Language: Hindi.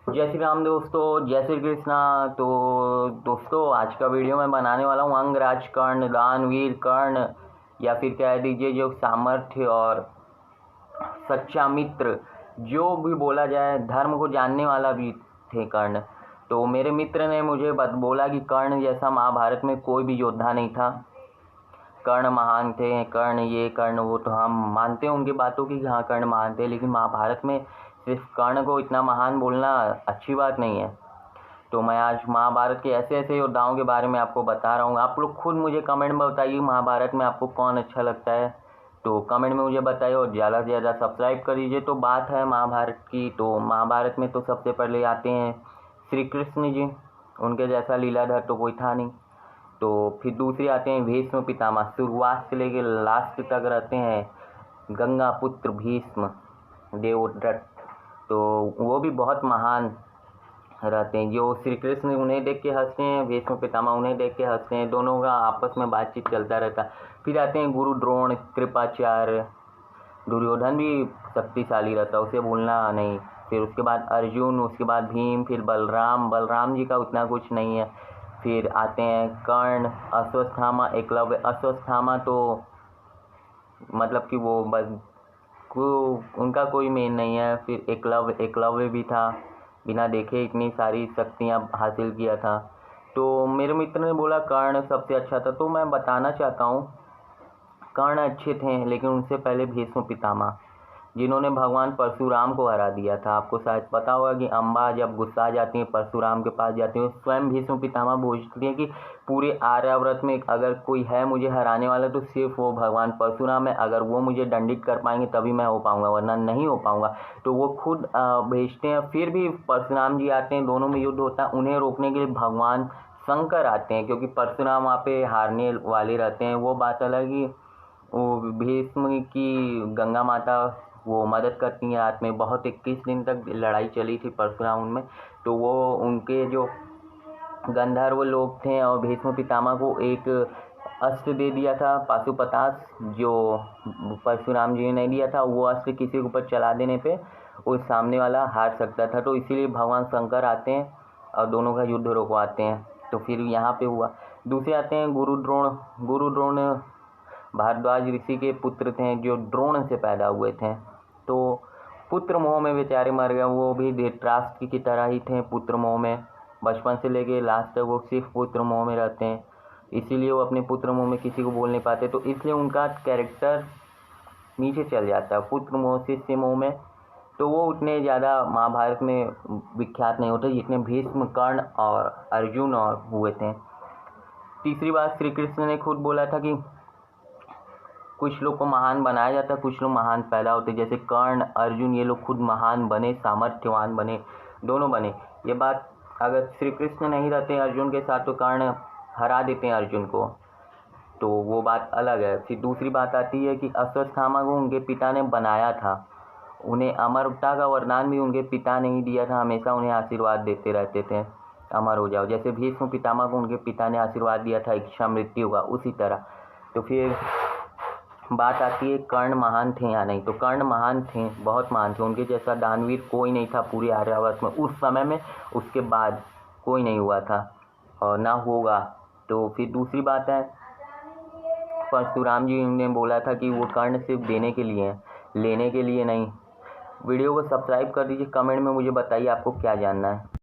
जय श्री राम दोस्तों, जय श्री कृष्णा। तो दोस्तों, आज का वीडियो मैं बनाने वाला हूँ अंगराज कर्ण, दानवीर कर्ण, या फिर कह दीजिए जो सामर्थ्य और सच्चा मित्र, जो भी बोला जाए, धर्म को जानने वाला भी थे कर्ण। तो मेरे मित्र ने मुझे बोला कि कर्ण जैसा महाभारत में कोई भी योद्धा नहीं था। कर्ण महान थे, कर्ण ये कर्ण वो, तो हम मानते हैं उनकी बातों की, हाँ कर्ण महान थे, लेकिन महाभारत में सिर्फ कर्ण को इतना महान बोलना अच्छी बात नहीं है। तो मैं आज महाभारत के ऐसे ऐसे योद्धाओं के बारे में आपको बता रहा हूँ। आप लोग खुद मुझे कमेंट में बताइए महाभारत में आपको कौन अच्छा लगता है, तो कमेंट में मुझे बताइए और ज़्यादा से ज़्यादा सब्सक्राइब कर दीजिए। तो बात है महाभारत की, तो महाभारत में तो सबसे पहले आते हैं श्री कृष्ण जी, उनके जैसा लीलाधर तो कोई था नहीं। तो फिर दूसरे आते हैं भीष्म पितामह, शुरुआत से लेकर लास्ट तक रहते हैं गंगा पुत्र भीष्म देवव्रत, तो वो भी बहुत महान रहते हैं। जो श्री कृष्ण उन्हें देख के हंसते हैं, भीष्म पितामह उन्हें देख के हंसते हैं, दोनों का आपस में बातचीत चलता रहता है। फिर आते हैं गुरु द्रोण, कृपाचार्य, दुर्योधन भी शक्तिशाली रहता है, उसे भूलना नहीं। फिर उसके बाद अर्जुन, उसके बाद भीम, फिर बलराम, बलराम जी का उतना कुछ नहीं है। फिर आते हैं कर्ण, अश्वत्थामा, एकलव्य। अश्वत्थामा तो मतलब कि वो बस उनका कोई मेन नहीं है। फिर एकलव्य, एकलव्य भी था, बिना देखे इतनी सारी शक्तियाँ हासिल किया था। तो मेरे मित्र ने बोला कर्ण सबसे अच्छा था, तो मैं बताना चाहता हूँ कर्ण अच्छे थे, लेकिन उनसे पहले भीष्म पितामह, जिन्होंने भगवान परशुराम को हरा दिया था। आपको शायद पता होगा कि अम्बा जब गुस्सा जाती है परशुराम के पास जाती है, स्वयं भीष्म पितामह पूछती है कि पूरे आर्यावर्त में अगर कोई है मुझे हराने वाला तो सिर्फ वो भगवान परशुराम है, अगर वो मुझे दंडित कर पाएंगे तभी मैं हो पाऊंगा, वरना नहीं हो पाऊंगा। तो वो खुद भेजते हैं। फिर भी परशुराम जी आते हैं, दोनों में युद्ध होता है, उन्हें रोकने के लिए भगवान शंकर आते हैं, क्योंकि परशुराम वहाँ पे हारने वाले रहते हैं। वो बात अलग ही, वो भीष्म की गंगा माता वो मदद करती हैं रात में, बहुत 21 दिन तक लड़ाई चली थी परशुराम उनमें। तो वो उनके जो गंधर्व लोग थे और भीष्म पितामह को एक अस्त्र दे दिया था पाशुपतास, जो परशुराम जी ने नहीं दिया था। वो अस्त्र किसी के ऊपर चला देने पे उस सामने वाला हार सकता था, तो इसीलिए भगवान शंकर आते हैं और दोनों का युद्ध रोकवाते हैं। तो फिर यहाँ पे हुआ। दूसरे आते हैं गुरु द्रोण। गुरु द्रोण भारद्वाज ऋषि के पुत्र थे, जो द्रोण से पैदा हुए थे। तो पुत्र मोह में बेचारे मर गए। वो भी धृतराष्ट्र की तरह ही थे, पुत्र मोह में, बचपन से लेके लास्ट तक वो सिर्फ पुत्र मोह में रहते हैं, इसीलिए वो अपने पुत्र मोह में किसी को बोल नहीं पाते। तो इसलिए उनका कैरेक्टर नीचे चल जाता है पुत्र मोह शिष्य मोह में। तो वो उतने ज़्यादा महाभारत में विख्यात नहीं होते जितने भीष्म, कर्ण और अर्जुन और हुए थे। तीसरी बात, श्री कृष्ण ने खुद बोला था कि कुछ लोग को महान बनाया जाता है, कुछ लोग महान पैदा होते। जैसे कर्ण, अर्जुन, ये लोग खुद महान बने, सामर्थ्यवान बने, दोनों बने। ये बात अगर श्री कृष्ण नहीं रहते अर्जुन के साथ तो कर्ण हरा देते हैं अर्जुन को, तो वो बात अलग है। फिर दूसरी बात आती है कि अश्वत्थामा को उनके पिता ने बनाया था, उन्हें अमरता का वरदान भी उनके पिता ने ही दिया था, हमेशा उन्हें आशीर्वाद देते रहते थे अमर हो जाओ। जैसे भीष्म पितामह को उनके पिता ने आशीर्वाद दिया था इच्छा मृत्यु का, उसी तरह। तो फिर बात आती है कर्ण महान थे या नहीं, तो कर्ण महान थे, बहुत महान थे। उनके जैसा दानवीर कोई नहीं था पूरे आर्यावर्त में उस समय में, उसके बाद कोई नहीं हुआ था और ना होगा। तो फिर दूसरी बात है, परशुराम जी ने बोला था कि वो कर्ण सिर्फ देने के लिए है, लेने के लिए नहीं। वीडियो को सब्सक्राइब कर दीजिए, कमेंट में मुझे बताइए आपको क्या जानना है।